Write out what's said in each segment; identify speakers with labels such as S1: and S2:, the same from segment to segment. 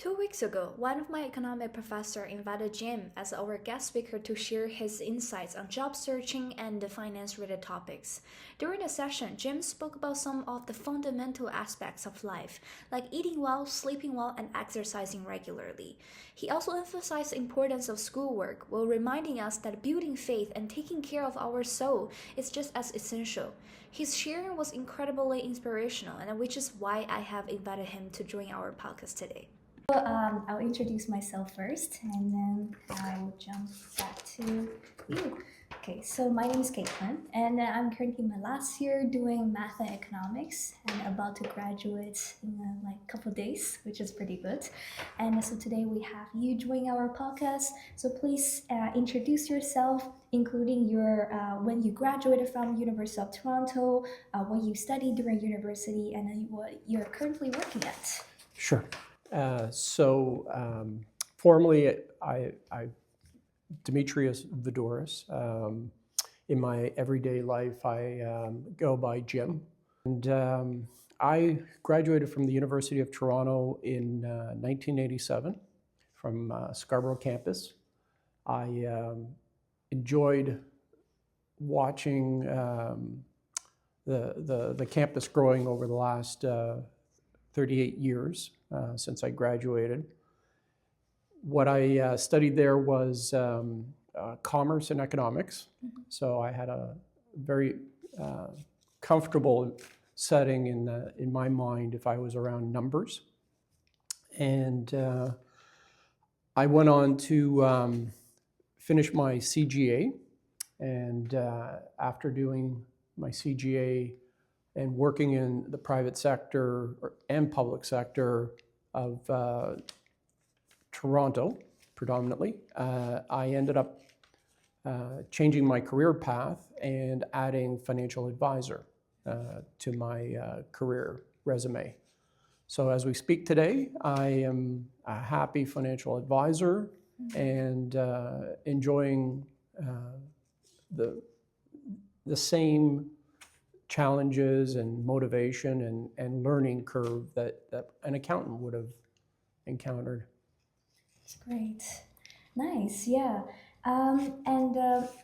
S1: 2 weeks ago, one of my economic professor invited Jim as our guest speaker to share his insights on job searching and the finance-related topics. During the session, Jim spoke about some of the fundamental aspects of life, like eating well, sleeping well, and exercising regularly. He also emphasized the importance of schoolwork while reminding us that building faith and taking care of our soul is just as essential. His sharing was incredibly inspirational, and which is why I have invited him to join our podcast today. I'll introduce myself first, and then I will jump back to you. Okay, so my name is Caitlin, and I'm currently in my last year doing math and economics, and about to graduate in like a couple days, which is pretty good. And so today we have you joining our podcast. So please introduce yourself, including your when you graduated from University of Toronto, what you studied during university, and then what you're currently working at.
S2: Sure. Formally, I Demetrius Voudouris. In my everyday life, I go by Jim. And I graduated from the University of Toronto in 1987 from Scarborough campus. I enjoyed watching the campus growing over the last 38 years since I graduated. What I studied there was commerce and economics.
S1: Mm-hmm.
S2: So I had a very comfortable setting in my mind if I was around numbers. And I went on to finish my CGA. And after doing my CGA, and working in the private sector and public sector of Toronto, predominantly, I ended up changing my career path and adding financial advisor to my career resume. So as we speak today, I am a happy financial advisor and enjoying the same challenges and motivation and learning curve that an accountant would have encountered.
S1: That's great. Nice, yeah.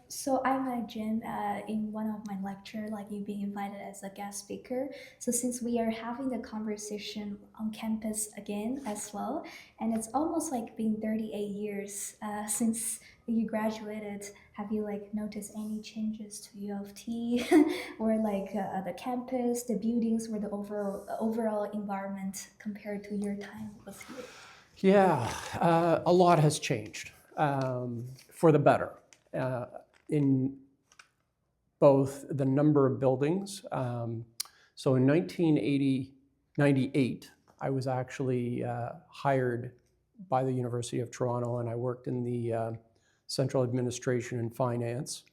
S1: So I met Jim in one of my lecture, like you being invited as a guest speaker. So since we are having the conversation on campus again as well, and it's almost like been 38 years since you graduated, have you like noticed any changes to U of T or like the campus, the buildings, or the overall environment compared to your time with you?
S2: Yeah, a lot has changed for the better in both the number of buildings. So in 1998, I was actually hired by the University of Toronto, and I worked in the Central Administration and Finance.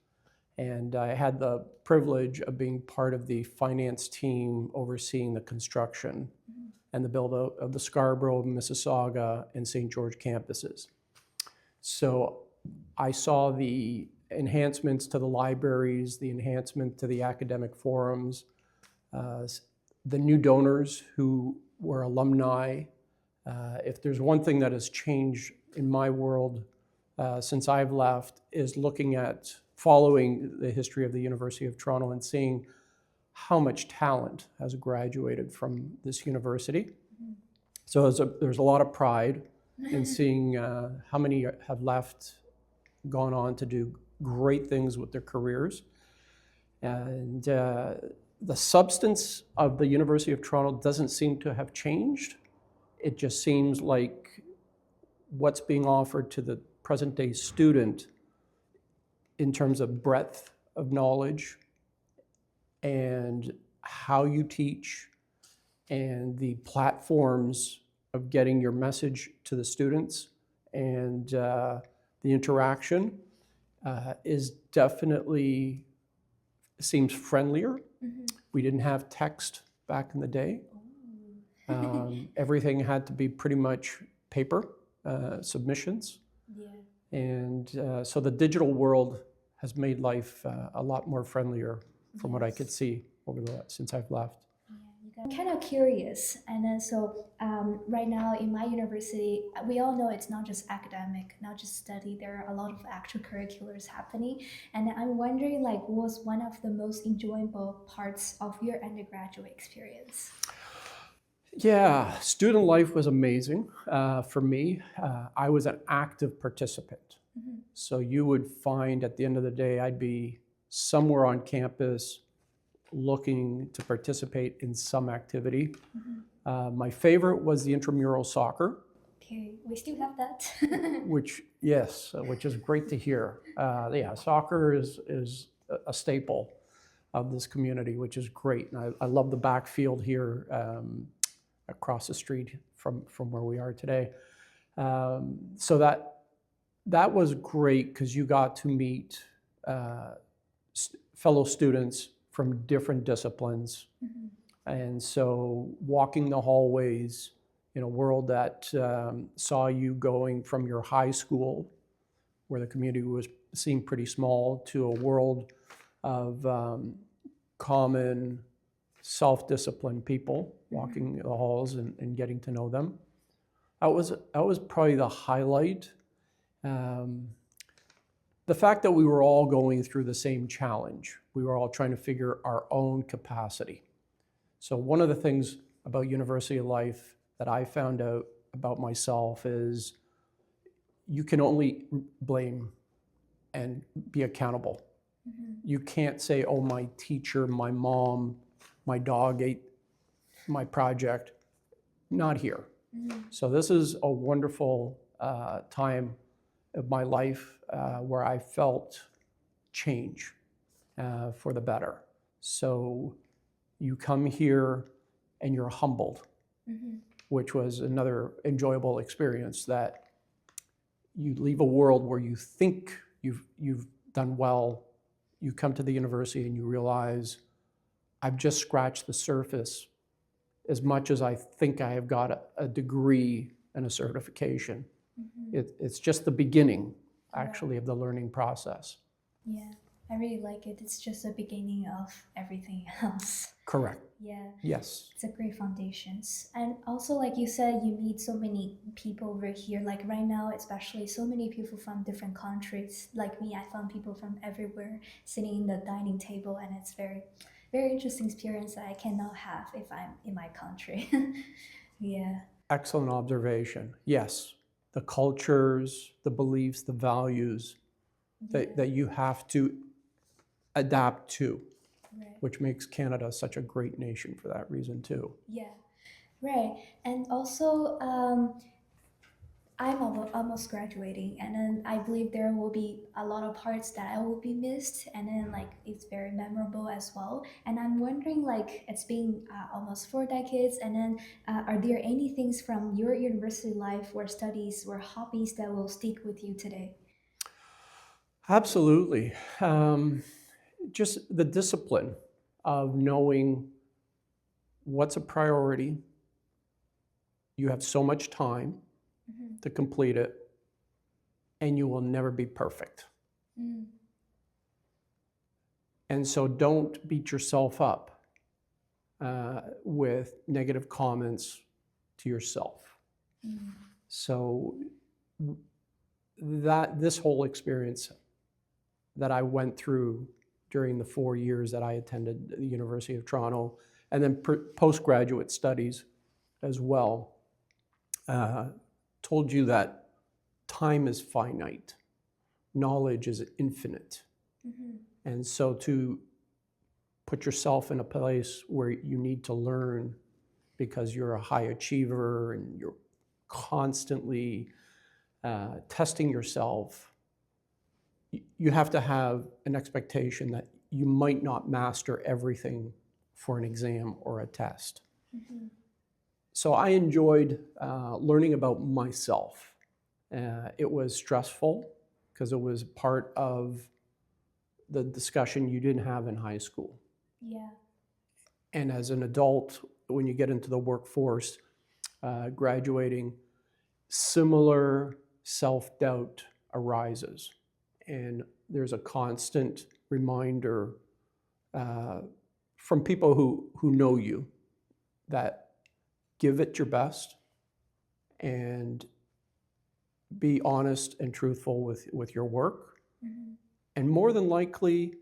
S2: And I had the privilege of being part of the finance team overseeing the construction and the build-out of the Scarborough, Mississauga, and St. George campuses. So I saw the enhancements to the libraries, the enhancement to the academic forums, the new donors who were alumni. If there's one thing that has changed in my world since I've left, is looking at following the history of the University of Toronto and seeing how much talent has graduated from this university. So there's a lot of pride in seeing how many have left, gone on to do great things with their careers. And the substance of the University of Toronto doesn't seem to have changed. It just seems like what's being offered to the present day student in terms of breadth of knowledge and how you teach and the platforms of getting your message to the students and the interaction is definitely seems friendlier.
S1: Mm-hmm.
S2: We didn't have text back in the day. Everything had to be pretty much paper submissions.
S1: Yeah.
S2: And so the digital world has made life a lot more friendlier from what I could see over since I've left.
S1: Yeah, you I'm kind of curious, and then so right now in my university, we all know it's not just academic, not just study. There are a lot of extracurriculars happening, and I'm wondering, like, what was one of the most enjoyable parts of your undergraduate experience?
S2: Yeah, student life was amazing for me. I was an active participant.
S1: Mm-hmm.
S2: So you would find at the end of the day, I'd be somewhere on campus looking to participate in some activity.
S1: Mm-hmm.
S2: My favorite was the intramural soccer,
S1: Okay, we still have that.
S2: which is great to hear. Yeah, soccer is a staple of this community, which is great. And I love the backfield here across the street from where we are today. So that was great because you got to meet fellow students from different disciplines.
S1: Mm-hmm.
S2: And so walking the hallways in a world that saw you going from your high school, where the community seemed pretty small, to a world of common, self-disciplined people walking the halls and getting to know them. That was probably the highlight. The fact that we were all going through the same challenge. We were all trying to figure our own capacity. So one of the things about university life that I found out about myself is you can only blame and be accountable. Mm-hmm. You can't say, oh, my teacher, my mom, my dog ate my project. Not here. Mm-hmm. So this is a wonderful time of my life where I felt change for the better. So you come here and you're humbled, mm-hmm. which was another enjoyable experience, that you leave a world where you think you've done well. You come to the university and you realize, I've just scratched the surface as much as I think I have got a degree and a certification. Mm-hmm. It's just the beginning, actually, of the learning process.
S1: Yeah, I really like it. It's just the beginning of everything else.
S2: Correct.
S1: Yeah.
S2: Yes.
S1: It's a great foundations. And also, like you said, you meet so many people over here. Like right now, especially so many people from different countries. Like me, I found people from everywhere sitting in the dining table, and it's very, very interesting experience that I cannot have if I'm in my country. Yeah.
S2: Excellent observation. Yes. The cultures, the beliefs, the values that you have to adapt to, right. Which makes Canada such a great nation for that reason too.
S1: Yeah, right. And also, I'm almost graduating, and then I believe there will be a lot of parts that I will be missed, and then like it's very memorable as well. And I'm wondering, like, it's been almost 4 decades, and then are there any things from your university life or studies or hobbies that will stick with you today?
S2: Absolutely. Just the discipline of knowing what's a priority. You have so much time to complete it, and you will never be perfect. Mm. And so don't beat yourself up with negative comments to yourself. Mm. So this whole experience that I went through during the 4 years that I attended the University of Toronto, and then postgraduate studies as well, told you that time is finite, knowledge is infinite. Mm-hmm. And so to put yourself in a place where you need to learn because you're a high achiever and you're constantly testing yourself, you have to have an expectation that you might not master everything for an exam or a test. Mm-hmm. So I enjoyed learning about myself. It was stressful because it was part of the discussion you didn't have in high school.
S1: Yeah.
S2: And as an adult, when you get into the workforce, graduating, similar self-doubt arises. And there's a constant reminder from people who know you that give it your best and be honest and truthful with your work.
S1: Mhm.
S2: And more than likely,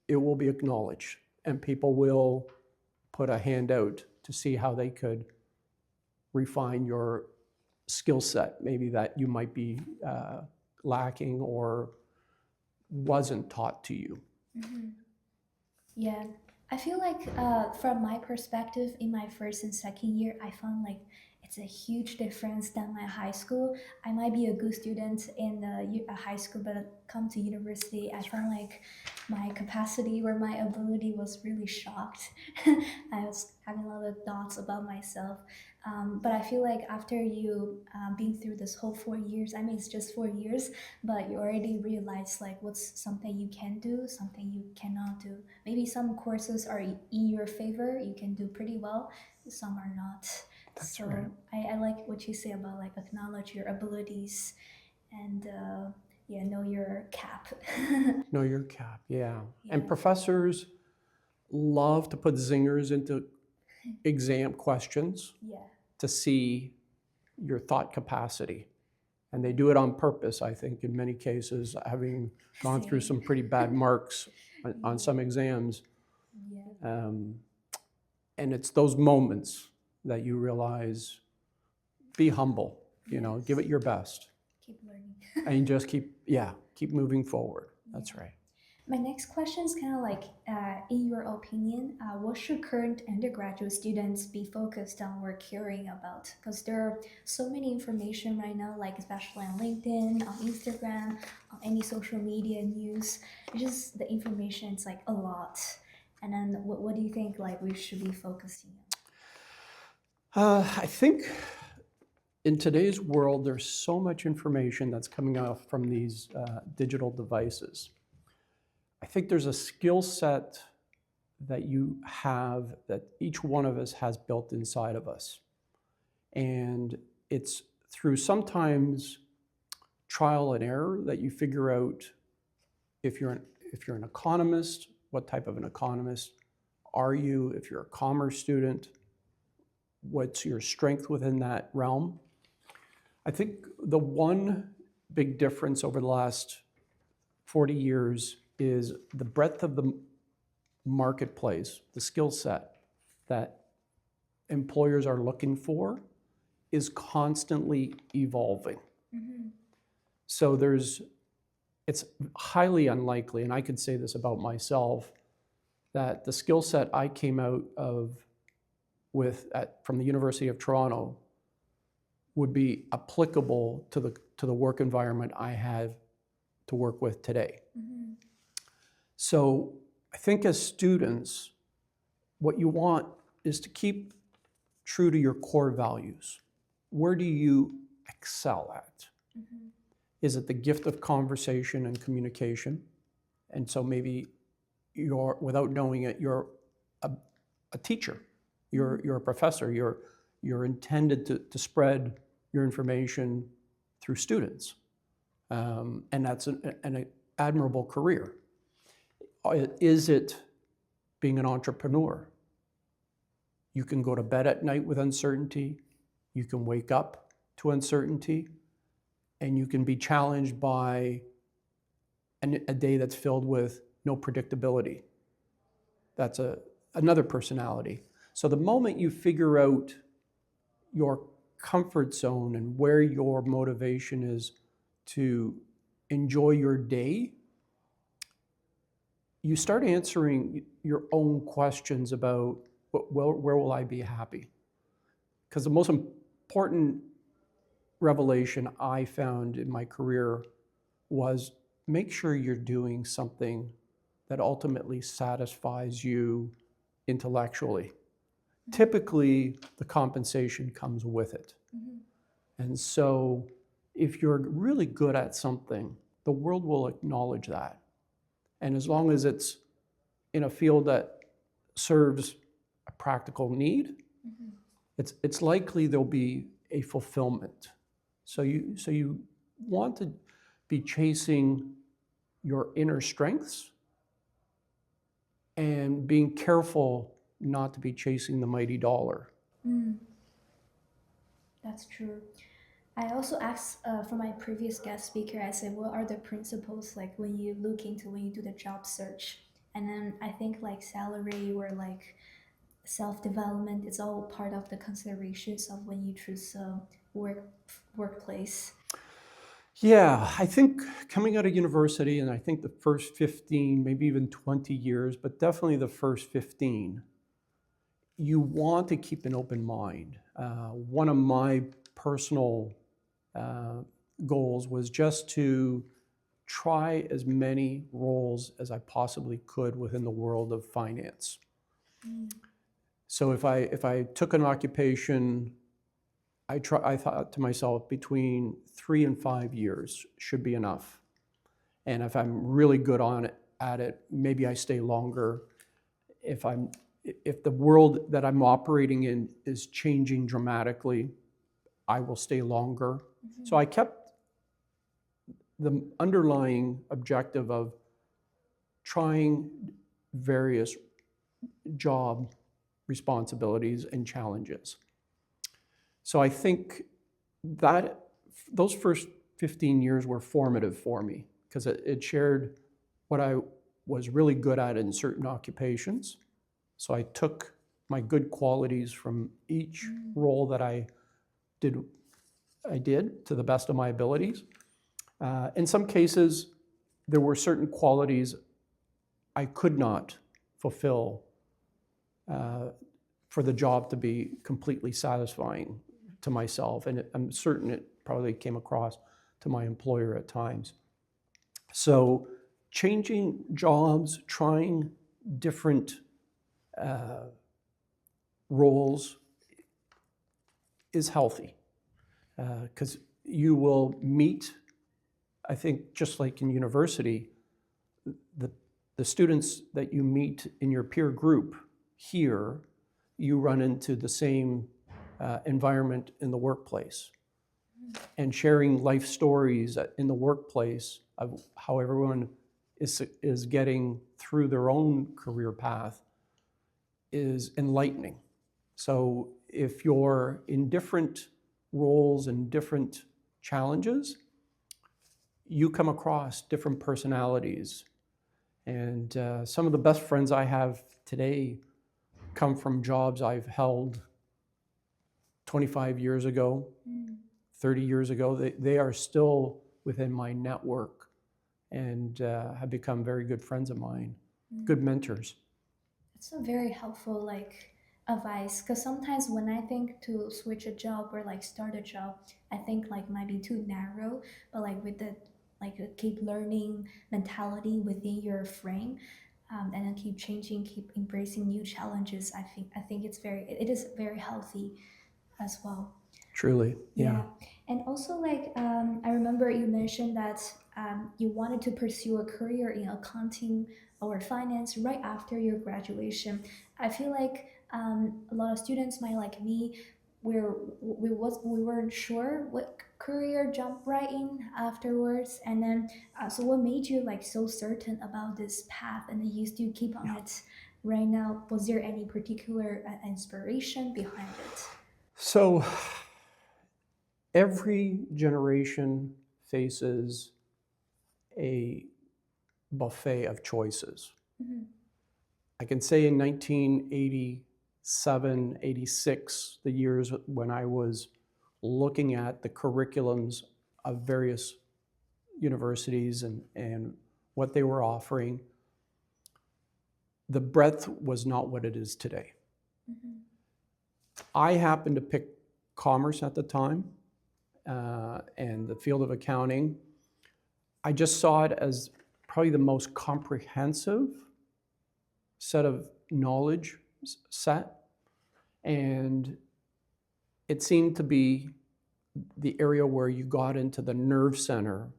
S2: it will be acknowledged and people will put a hand out to see how they could refine your skill set, maybe that you might be lacking or wasn't taught to you.
S1: Mhm. Yeah, I feel like from my perspective, in my first and second year, I found like it's a huge difference than my high school. I might be a good student in a high school, but come to university, I found like my capacity or my ability was really shocked. I was having a lot of thoughts about myself. But I feel like after you being through this whole 4 years, I mean, it's just 4 years, but you already realize like what's something you can do, something you cannot do. Maybe some courses are in your favor, you can do pretty well, some are not.
S2: That's
S1: So
S2: right.
S1: I like what you say about like acknowledge your abilities and yeah, know your cap.
S2: Know your cap, yeah.
S1: Yeah.
S2: And professors love to put zingers into exam questions
S1: Yeah.
S2: to see your thought capacity. And they do it on purpose, I think, in many cases, having gone through
S1: Same.
S2: some pretty bad marks on some exams.
S1: Yeah.
S2: And it's those moments that you realize, be humble, give it your best.
S1: Keep learning.
S2: And just keep moving forward. That's right.
S1: My next question is kind of like, in your opinion, what should current undergraduate students be focused on or caring about? Because there are so many information right now, like especially on LinkedIn, on Instagram, on any social media news. It's just the information, it's like a lot. And then what do you think like we should be focusing on?
S2: I think in today's world, there's so much information that's coming out from these digital devices. I think there's a skill set that you have that each one of us has built inside of us. And it's through sometimes trial and error that you figure out if you're an economist, what type of an economist are you? If you're a commerce student, what's your strength within that realm? I think the one big difference over the last 40 years is the breadth of the marketplace, the skill set that employers are looking for is constantly evolving.
S1: Mm-hmm.
S2: So it's highly unlikely, and I could say this about myself, that the skill set I came out of from the University of Toronto would be applicable to the work environment I have to work with today.
S1: Mm-hmm.
S2: So I think as students, what you want is to keep true to your core values. Where do you excel at?
S1: Mm-hmm.
S2: Is it the gift of conversation and communication? And so maybe without knowing it, you're a teacher, you're a professor, you're intended to spread your information through students. And that's an admirable career. Is it being an entrepreneur? You can go to bed at night with uncertainty, you can wake up to uncertainty, and you can be challenged by a day that's filled with no predictability. That's another personality. So the moment you figure out your comfort zone and where your motivation is to enjoy your day, you start answering your own questions about where will I be happy? Because the most important revelation I found in my career was make sure you're doing something that ultimately satisfies you intellectually. Typically, the compensation comes with it.
S1: Mm-hmm.
S2: And so if you're really good at something, the world will acknowledge that. And as long as it's in a field that serves a practical need,
S1: Mm-hmm.
S2: it's likely there'll be a fulfillment. So you want to be chasing your inner strengths and being careful not to be chasing the mighty dollar.
S1: Mm, that's true. I also asked for my previous guest speaker, I said, what are the principles like when you look into when you do the job search? And then I think like salary or like self development is all part of the considerations of when you choose a workplace.
S2: Yeah, I think coming out of university, and I think the first 15, maybe even 20 years, but definitely the first 15, you want to keep an open mind. One of my personal uh, goals was just to try as many roles as I possibly could within the world of finance.
S1: Mm.
S2: So if I took an occupation, I thought to myself between 3 and 5 years should be enough. And if I'm really good at it, maybe I stay longer. If the world that I'm operating in is changing dramatically, I will stay longer.
S1: Mm-hmm.
S2: So I kept the underlying objective of trying various job responsibilities and challenges. So I think that those first 15 years were formative for me because it shared what I was really good at in certain occupations. So I took my good qualities from each role that I did to the best of my abilities. In some cases, there were certain qualities I could not fulfill for the job to be completely satisfying to myself. And I'm certain it probably came across to my employer at times. So changing jobs, trying different roles is healthy because you will meet, I think, just like in university, the students that you meet in your peer group here, you run into the same environment in the workplace. And sharing life stories in the workplace of how everyone is getting through their own career path is enlightening. So if you're in different roles and different challenges, you come across different personalities. And some of the best friends I have today come from jobs I've held 25 years ago, 30 years ago. They are still within my network and have become very good friends of mine, good mentors.
S1: It's a very helpful like advice because sometimes when I think to switch a job or like start a job, I think like might be too narrow, but like with the like a keep learning mentality within your frame, and then keep changing, keep embracing new challenges. I think it is very healthy as well.
S2: Truly, yeah.
S1: Yeah, and also like I remember you mentioned that you wanted to pursue a career in accounting or finance right after your graduation. I feel like a lot of students might like me. We weren't sure what career jump right in afterwards, and then so what made you like so certain about this path, and then you still keep on it right now? Was there any particular inspiration behind it?
S2: So every generation faces a buffet of choices.
S1: Mhm.
S2: I can say in 1987, 86, the years when I was looking at the curriculums of various universities and what they were offering, the breadth was not what it is today.
S1: Mhm.
S2: I happened to pick commerce at the time and the field of accounting. I just saw it as probably the most comprehensive set of knowledge set, and it seemed to be the area where you got into the nerve center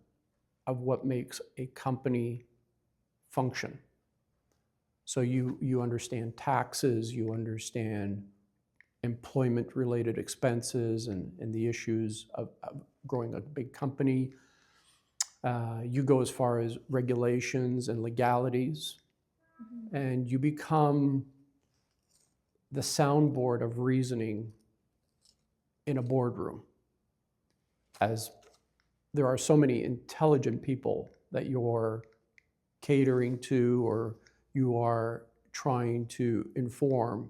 S2: of what makes a company function. So you understand taxes, you understand employment related expenses and the issues of growing a big company. You go as far as regulations and legalities,
S1: Mhm.
S2: and you become the soundboard of reasoning in a boardroom, as there are so many intelligent people that you're catering to, or you are trying to inform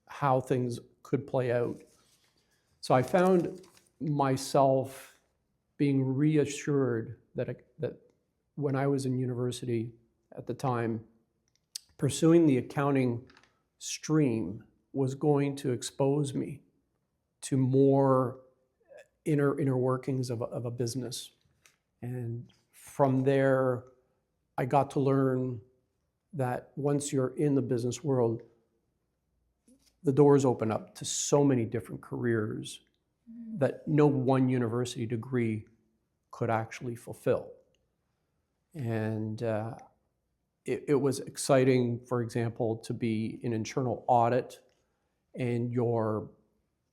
S2: how things could play out. So I found myself being reassured that when I was in university at the time, pursuing the accounting stream was going to expose me to more inner workings of a business. And from there, I got to learn that once you're in the business world, the doors open up to so many different careers that no one university degree could actually fulfill. And it was exciting, for example, to be in internal audit and your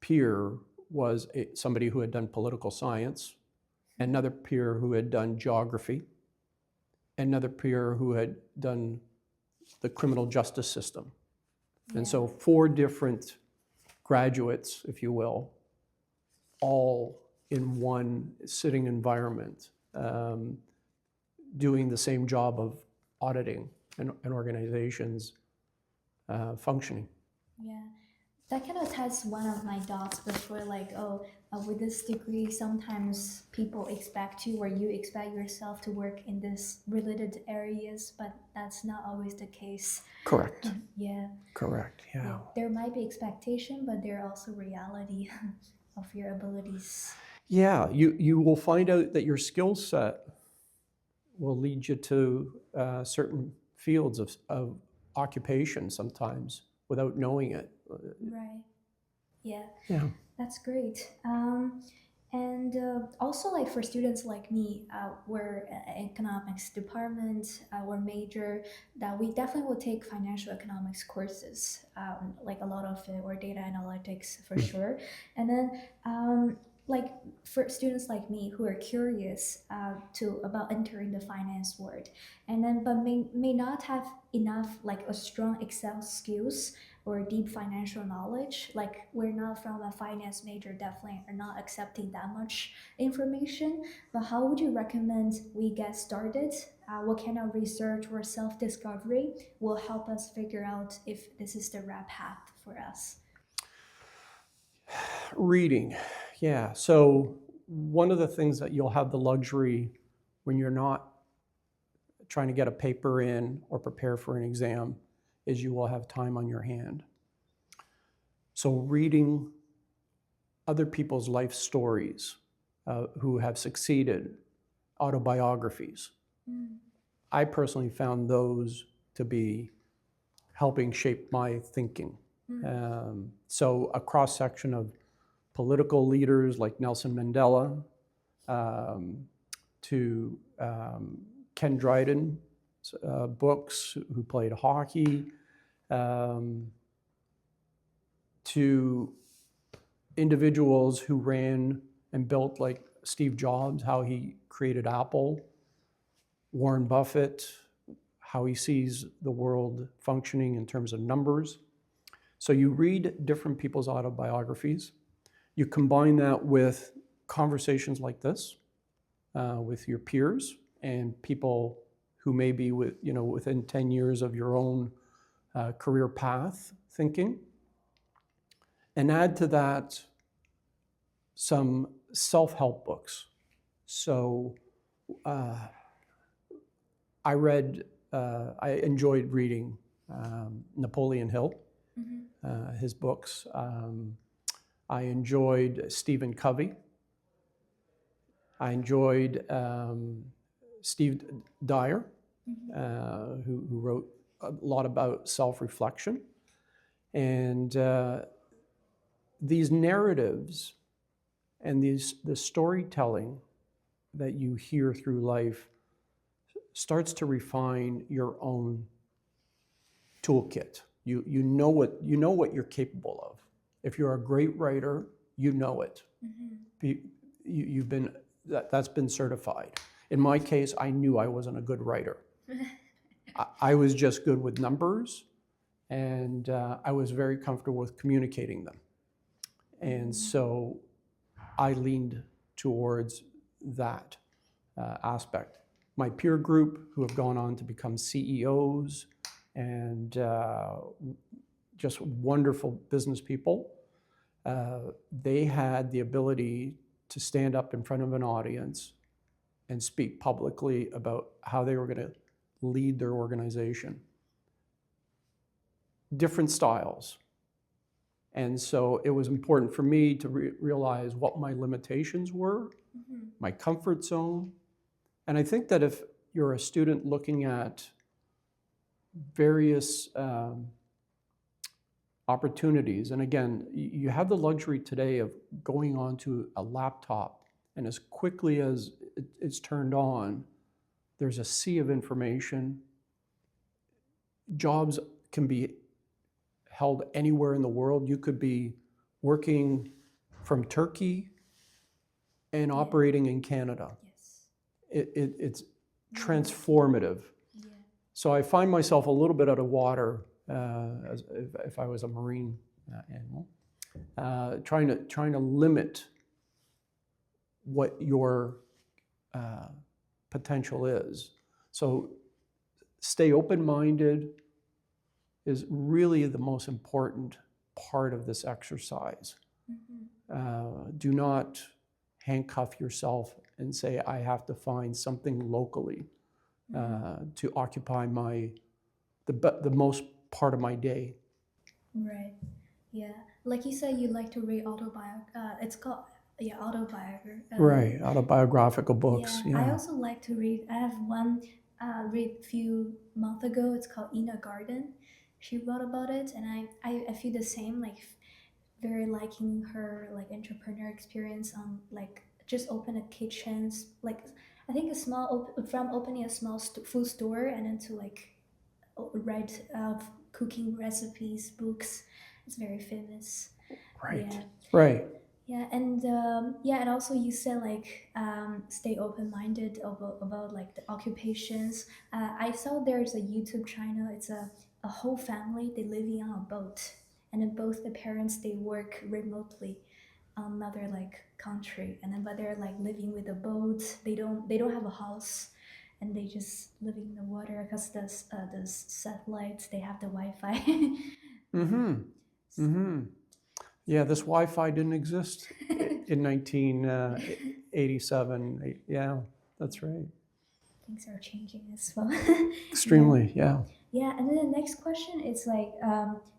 S2: peer was somebody who had done political science, another peer who had done geography, another peer who had done the criminal justice system. Yeah. And so 4 different graduates, if you will, all in one sitting environment, doing the same job of auditing an organization's functioning.
S1: Yeah, that kind of ties one of my dots before, like, with this degree, sometimes people expect you or you expect yourself to work in this related areas, but that's not always the case.
S2: Correct.
S1: Yeah.
S2: Correct, yeah.
S1: There might be expectation, but there are also reality of your abilities.
S2: Yeah, you will find out that your skill set will lead you to certain fields of occupation sometimes without knowing it.
S1: Right. Yeah.
S2: Yeah.
S1: That's great. And also, like, for students like me, we're economics department, we're major, that we definitely will take financial economics courses, like a lot of it, or data analytics for sure. And then like for students like me who are curious about entering the finance world, and then but may not have enough, like, a strong Excel skills or deep financial knowledge. Like, we're not from a finance major, definitely are not accepting that much information. But how would you recommend we get started? What kind of research or self-discovery will help us figure out if this is the right path for us?
S2: Reading, yeah. So one of the things that you'll have the luxury when you're not trying to get a paper in or prepare for an exam is you will have time on your hand. So reading other people's life stories who have succeeded, autobiographies. I personally found those to be helping shape my thinking. So a cross-section of political leaders like Nelson Mandela, to Ken Dryden's books, who played hockey, to individuals who ran and built, like Steve Jobs, how he created Apple, Warren Buffett, how he sees the world functioning in terms of numbers. So you read different people's autobiographies. You combine that with conversations like this with your peers and people who may be within 10 years of your own career path thinking, and add to that some self-help books. So I enjoyed reading Napoleon Hill, his books. I enjoyed Stephen Covey. I enjoyed Steve Dyer, who wrote a lot about self-reflection. And these narratives and the storytelling that you hear through life starts to refine your own toolkit. You know what you're capable of. If you're a great writer, you know it. You've been that's been certified. In my case, I knew I wasn't a good writer. I was just good with numbers and I was very comfortable with communicating them. And so I leaned towards that aspect. My peer group, who have gone on to become CEOs and just wonderful business people, they had the ability to stand up in front of an audience and speak publicly about how they were going to lead their organization. Different styles. And so it was important for me to realize what my limitations were, my comfort zone. And I think that if you're a student looking at various opportunities, and again, you have the luxury today of going onto a laptop, and as quickly as it's turned on, there's a sea of information. Jobs can be held anywhere in the world. You could be working from Turkey and operating in Canada.
S1: Yes.
S2: It's transformative. Yeah. So I find myself a little bit out of water as if I was a marine animal, trying to limit what your potential is. So stay open-minded is really the most important part of this exercise. Do not handcuff yourself and say, I have to find something locally to occupy the most part of my day.
S1: Right. Yeah. Like you said, you like to read it's called autobiography.
S2: Right. Autobiographical books.
S1: Yeah. I also like to read. I have one read a few months ago. It's called In a Garden. She wrote about it, and I feel the same. Like very liking her like entrepreneur experience on like just open a kitchens. Like I think from opening a small food store and then to like write cooking recipes, books. It's very famous.
S2: Right.
S1: Yeah.
S2: Right.
S1: Yeah, and and also you said like stay open-minded about like the occupations. I saw there's a YouTube channel. It's a whole family. They living on a boat, and then both the parents they work remotely on another like country, and then but they're like living with a boat. They don't have a house, and they just living in the water because the satellites they have the Wi-Fi.
S2: Yeah, this Wi-Fi didn't exist in 1987. Yeah, that's right.
S1: Things are changing as well.
S2: Extremely, yeah.
S1: Yeah, and then the next question is like,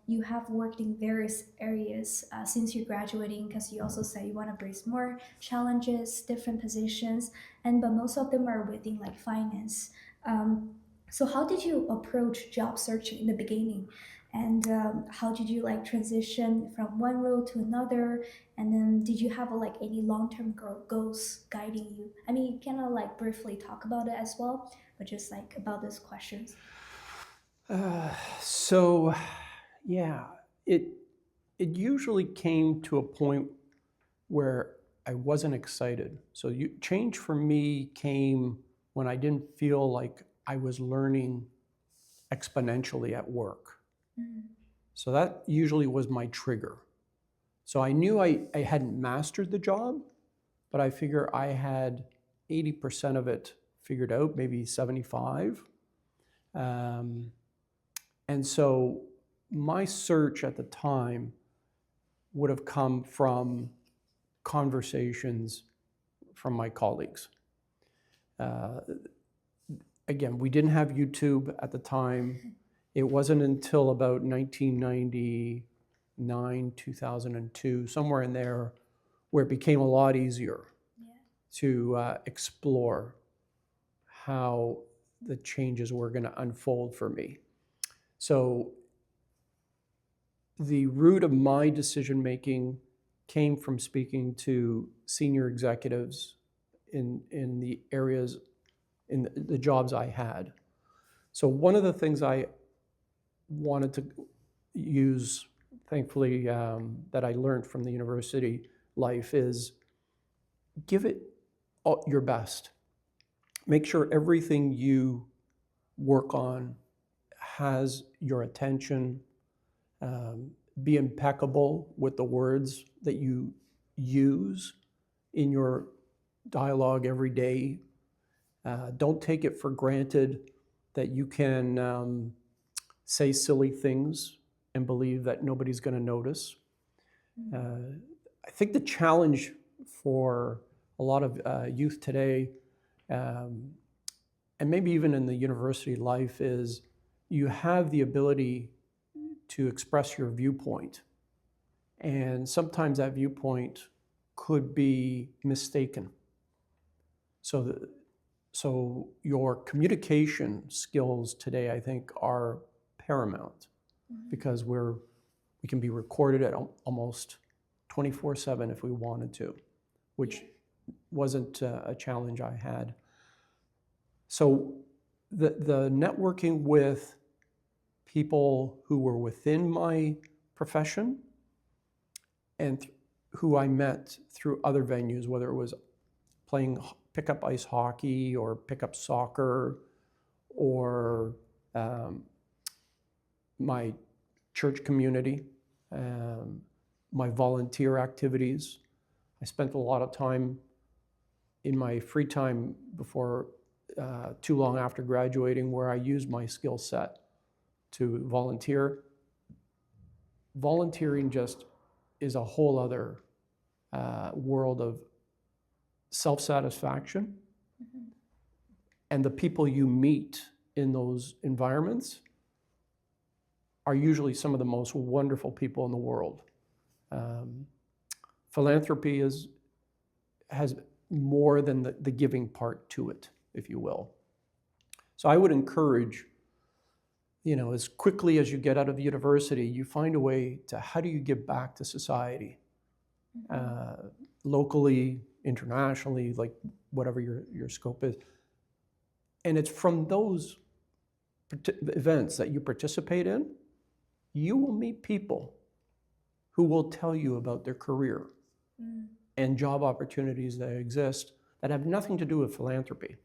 S1: you have worked in various areas since you're graduating, because you also say you want to embrace more challenges, different positions, but most of them are within like finance. So how did you approach job searching in the beginning? And how did you like transition from one role to another? And then did you have like any long-term goals guiding you? I mean, you can like briefly talk about it as well, but just like about these questions.
S2: So, yeah, it usually came to a point where I wasn't excited. So change for me came when I didn't feel like I was learning exponentially at work. So that usually was my trigger. So I knew I hadn't mastered the job, but I figure I had 80% of it figured out, maybe 75. And so my search at the time would have come from conversations from my colleagues. Again, we didn't have YouTube at the time. It wasn't until about 1999, 2002, somewhere in there, where it became a lot easier to explore how the changes were going to unfold for me. So the root of my decision-making came from speaking to senior executives in the areas, in the jobs I had. So one of the things I wanted to use, thankfully, that I learned from the university life is give it your best. Make sure everything you work on has your attention Be impeccable with the words that you use in your dialogue every day. Don't take it for granted that you can say silly things and believe that nobody's going to notice. I think the challenge for a lot of youth today, and maybe even in the university life, is you have the ability to express your viewpoint. And sometimes that viewpoint could be mistaken. So your communication skills today, I think, are paramount, because we can be recorded at almost 24/7 if we wanted to, which wasn't a challenge I had. So the networking with people who were within my profession and who I met through other venues, whether it was playing pickup ice hockey or pickup soccer, or my church community, my volunteer activities. I spent a lot of time in my free time before too long after graduating where I used my skill set to volunteer. Volunteering just is a whole other world of self-satisfaction. And the people you meet in those environments are usually some of the most wonderful people in the world. Philanthropy has more than the giving part to it, if you will. So I would encourage, as quickly as you get out of university, you find a way to how do you give back to society, locally, internationally, like whatever your scope is. And it's from those events that you participate in, you will meet people who will tell you about their career and job opportunities that exist that have nothing to do with philanthropy,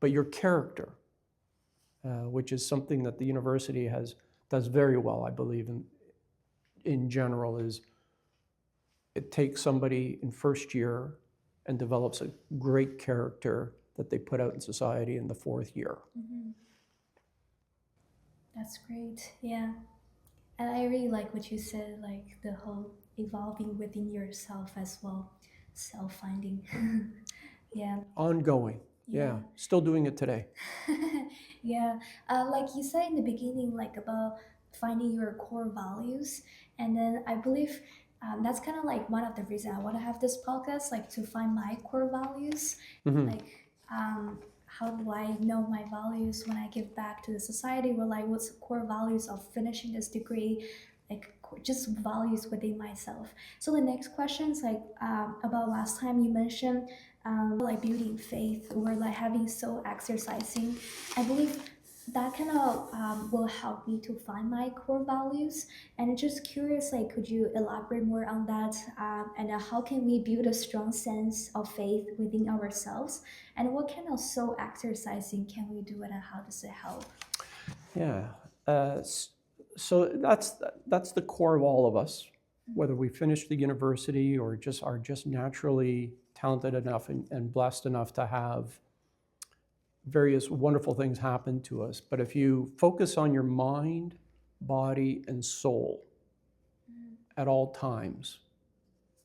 S2: but your character, which is something that the university does very well, I believe, in general, is it takes somebody in first year and develops a great character that they put out in society in the fourth year.
S1: That's great, yeah. And I really like what you said, like the whole evolving within yourself as well, self-finding. Yeah.
S2: Ongoing, yeah. Still doing it today.
S1: Yeah, like you said in the beginning, like about finding your core values, and then I believe that's kind of like one of the reasons I want to have this podcast, like to find my core values. Like how do I know my values when I give back to the society? Well, like what's the core values of finishing this degree? Like just values within myself. So the next question is like about last time you mentioned like building faith or like having soul exercising. I believe that kind of will help me to find my core values. And just curious, like, could you elaborate more on that? And how can we build a strong sense of faith within ourselves? And what kind of soul exercising can we do, and how does it help?
S2: Yeah. So that's the core of all of us, whether we finish the university or are just naturally talented enough and blessed enough to have various wonderful things happen to us. But if you focus on your mind, body, and soul at all times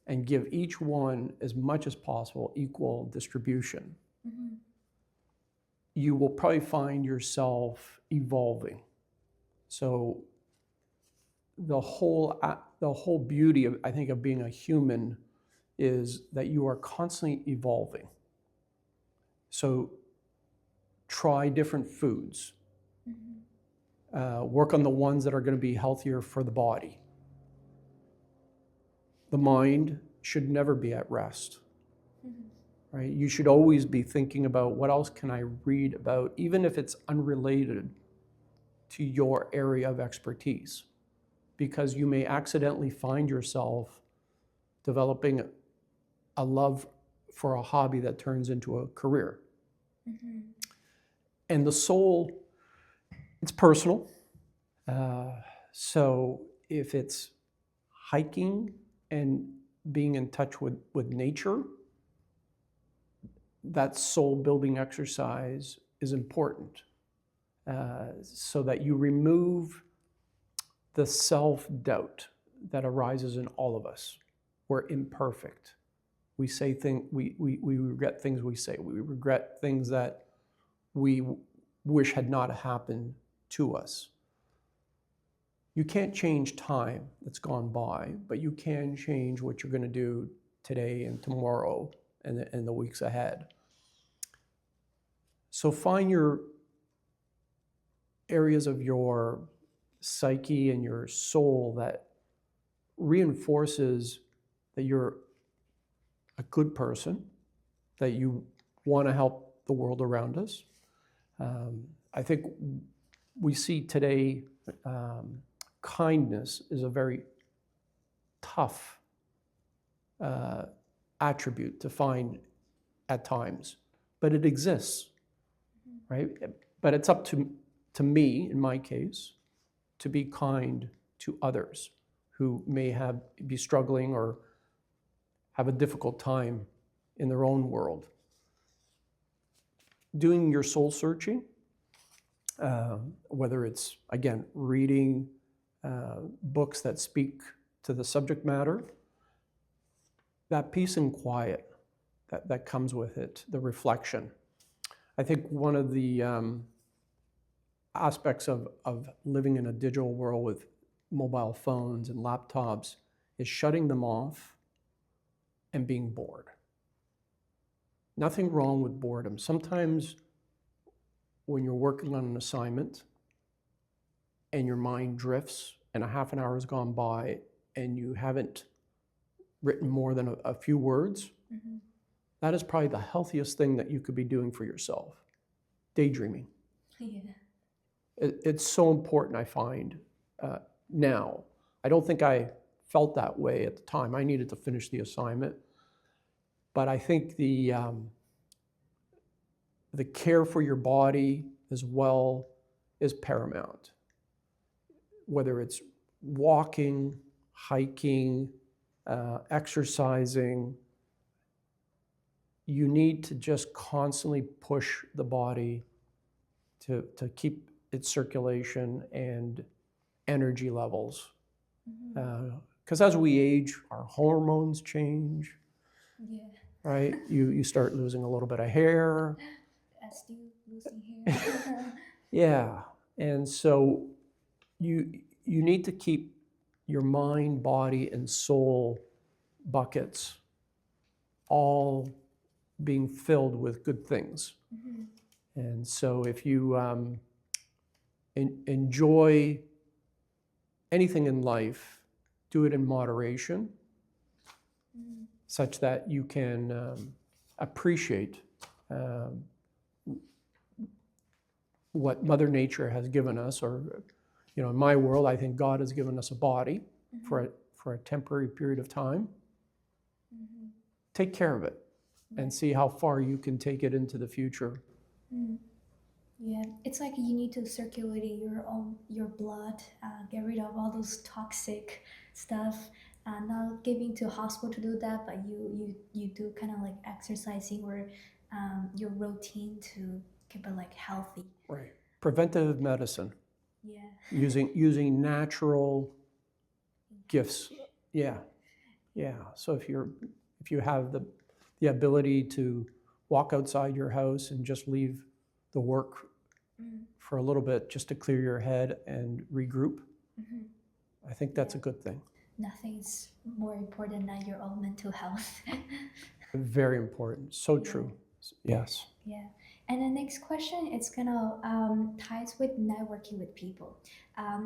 S2: and give each one as much as possible equal distribution, you will probably find yourself evolving. So the whole beauty of, I think, of being a human is that you are constantly evolving. So try different foods. Work on the ones that are going to be healthier for the body. The mind should never be at rest. Right? You should always be thinking about what else can I read about, even if it's unrelated to your area of expertise, because you may accidentally find yourself developing a love for a hobby that turns into a career. And the soul, it's personal. So if it's hiking and being in touch with nature, that soul building exercise is important, so that you remove the self-doubt that arises in all of us. We're imperfect. We say things, we regret things we say. We regret things that we wish had not happened to us. You can't change time that's gone by, but you can change what you're going to do today and tomorrow and the weeks ahead. So find your areas of your psyche and your soul that reinforces that you're a good person, that you want to help the world around us. I think we see today kindness is a very tough attribute to find at times, but it exists, right? But it's up to me, in my case, to be kind to others who may be struggling or have a difficult time in their own world. Doing your soul searching, whether it's, again, reading books that speak to the subject matter, that peace and quiet that comes with it, the reflection. I think one of the aspects of living in a digital world with mobile phones and laptops is shutting them off and being bored. Nothing wrong with boredom. Sometimes when you're working on an assignment and your mind drifts and a half an hour has gone by and you haven't written more than a few words, that is probably the healthiest thing that you could be doing for yourself. Daydreaming.
S1: Yeah.
S2: It's so important, I find, now. I don't think I felt that way at the time. I needed to finish the assignment. But I think the care for your body as well is paramount. Whether it's walking, hiking, exercising, you need to just constantly push the body to keep its circulation and energy levels. Because as we age, our hormones change.
S1: Yeah.
S2: Right? You start losing a little bit of hair.
S1: Still losing hair.
S2: Yeah. And so you need to keep your mind, body, and soul buckets all being filled with good things. And so if you enjoy anything in life, do it in moderation, such that you can appreciate what Mother Nature has given us. Or, in my world, I think God has given us a body for a temporary period of time. Take care of it and see how far you can take it into the future.
S1: Yeah, it's like you need to circulate your blood, get rid of all those toxic stuff. Not giving to a hospital to do that, but you do kind of like exercising or your routine to keep it like healthy.
S2: Right. Preventive medicine.
S1: Yeah.
S2: Using natural gifts. Yeah. So if you have the ability to walk outside your house and just leave the work for a little bit just to clear your head and regroup, I think that's a good thing.
S1: Nothing's more important than your own mental health.
S2: Very important. So true. Yes.
S1: Yeah. And the next question, it's gonna ties with networking with people,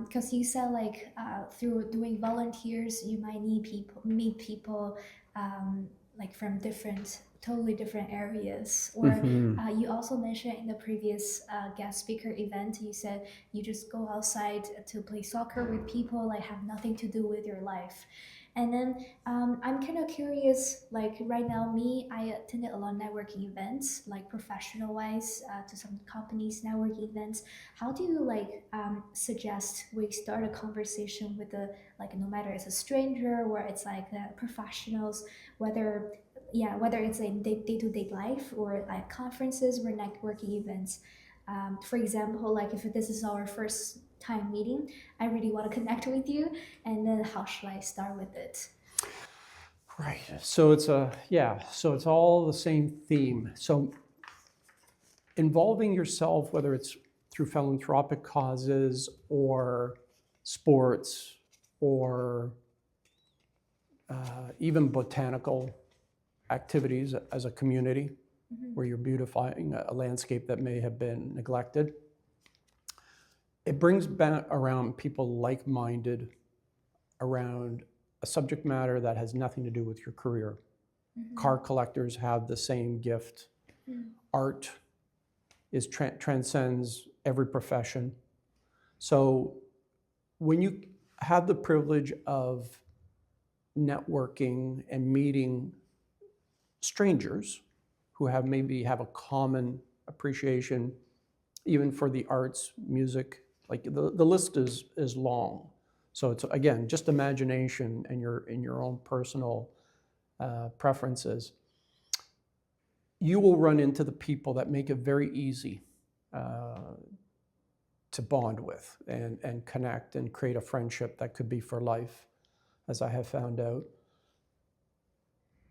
S1: because you said like through doing volunteers, you might meet people like from totally different areas. Or you also mentioned in the previous guest speaker event, you said you just go outside to play soccer with people, like have nothing to do with your life. And then I'm kind of curious, like right now, I attended a lot of networking events, like professional wise, to some companies' networking events. How do you like suggest we start a conversation with a like no matter it's a stranger or it's like professionals, whether whether it's in day-to-day life or like conferences or networking events. For example, like if this is our first time meeting, I really want to connect with you, and then how should I start with it?
S2: Right. So so it's all the same theme. So involving yourself, whether it's through philanthropic causes or sports or even botanical activities as a community where you're beautifying a landscape that may have been neglected. It brings back around people like-minded around a subject matter that has nothing to do with your career. Car collectors have the same gift. Art transcends every profession. So when you have the privilege of networking and meeting strangers who maybe have a common appreciation even for the arts, music, like the list is long. So it's, again, just imagination and your own personal preferences. You will run into the people that make it very easy to bond with and connect and create a friendship that could be for life, as I have found out.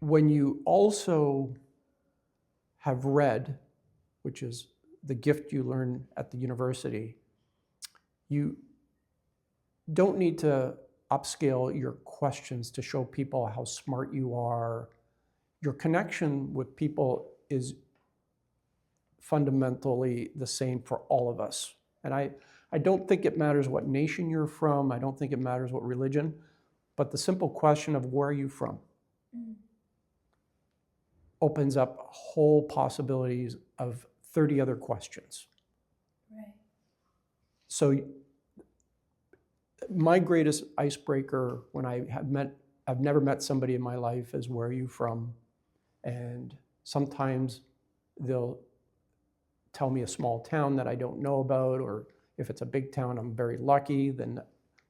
S2: When you also have read, which is the gift you learn at the university, you don't need to upscale your questions to show people how smart you are. Your connection with people is fundamentally the same for all of us. And I don't think it matters what nation you're from. I don't think it matters what religion, but the simple question of where are you from opens up whole possibilities of 30 other questions.
S1: Right.
S2: So my greatest icebreaker when I've never met somebody in my life is, where are you from? And sometimes they'll tell me a small town that I don't know about, or if it's a big town, I'm very lucky, then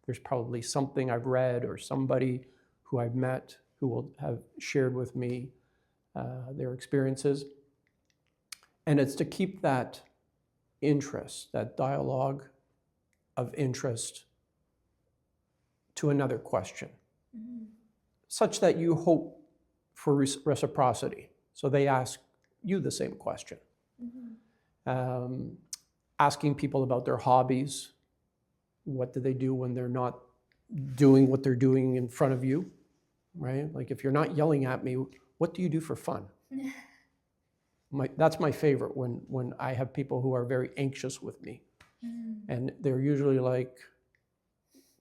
S2: there's probably something I've read or somebody who I've met who will have shared with me their experiences. And it's to keep that interest, that dialogue of interest, to another question, such that you hope for reciprocity. So they ask you the same question. Asking people about their hobbies. What do they do when they're not doing what they're doing in front of you, right? Like if you're not yelling at me, what do you do for fun? That's my favorite, when I have people who are very anxious with me. And they're usually like,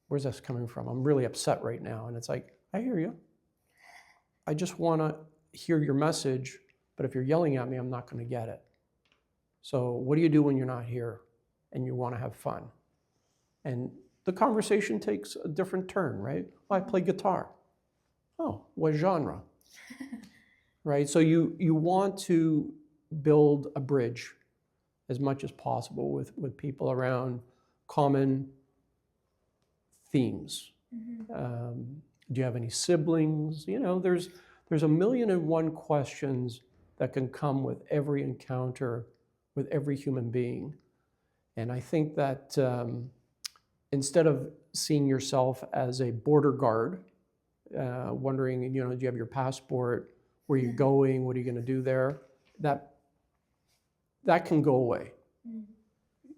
S2: where's this coming from? I'm really upset right now. And it's like, I hear you. I just want to hear your message, but if you're yelling at me, I'm not going to get it. So what do you do when you're not here and you want to have fun? And the conversation takes a different turn, right? Well, I play guitar. Oh, what genre? Right? So you want to build a bridge as much as possible with people around common themes. Do you have any siblings? You know, there's a million and one questions that can come with every encounter with every human being. And I think that instead of seeing yourself as a border guard, wondering, you know, do you have your passport? Where are you going? What are you going to do there? That can go away.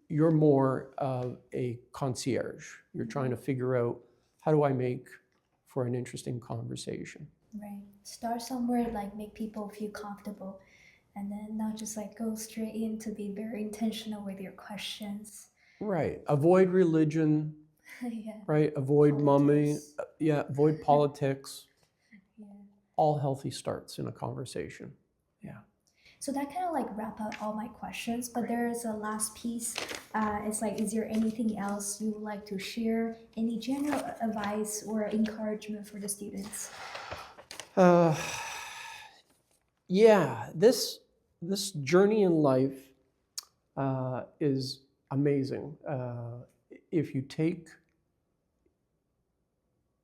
S2: You're more of a concierge. You're trying to figure out, how do I make for an interesting conversation?
S1: Right. Start somewhere, like make people feel comfortable, and then not just like go straight in, to be very intentional with your questions.
S2: Right. Avoid religion.
S1: Yeah.
S2: Right. Avoid mummy.
S1: Politics.
S2: Yeah. Avoid politics.
S1: Yeah.
S2: All healthy starts in a conversation. Yeah.
S1: So that kind of like wrap up all my questions, but there is a last piece It's like, is there anything else you would like to share? Any general advice or encouragement for the students?
S2: Yeah, this journey in life is amazing. If you take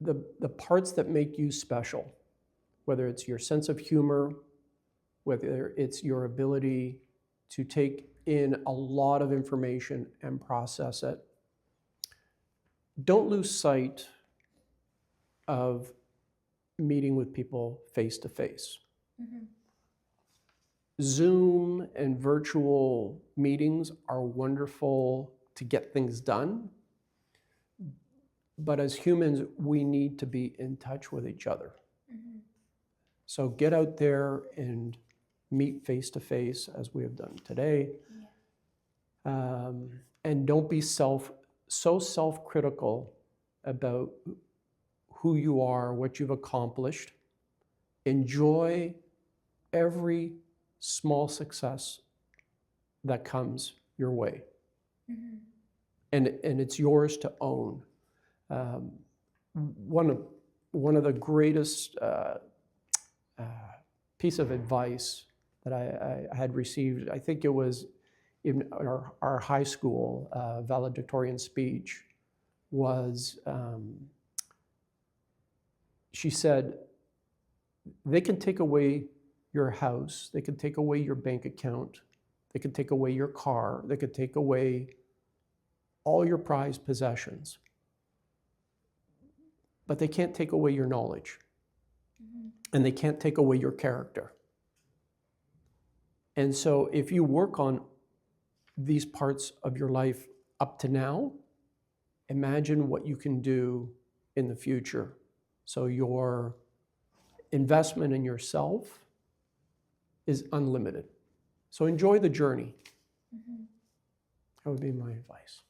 S2: the parts that make you special, whether it's your sense of humor, whether it's your ability to take in a lot of information and process it, don't lose sight of meeting with people face to face. Zoom and virtual meetings are wonderful to get things done, but as humans, we need to be in touch with each other. So get out there and meet face to face, as we have done today. And don't be so self-critical about who you are, what you've accomplished. Enjoy every small success that comes your way. And it's yours to own. One of the greatest piece of advice that I had received, I think it was in our high school valedictorian speech, was she said, they can take away your house, they can take away your bank account, they can take away your car, they could take away all your prized possessions, but they can't take away your knowledge. And they can't take away your character. And so if you work on these parts of your life up to now, imagine what you can do in the future. So your investment in yourself is unlimited. So enjoy the journey. That would be my advice.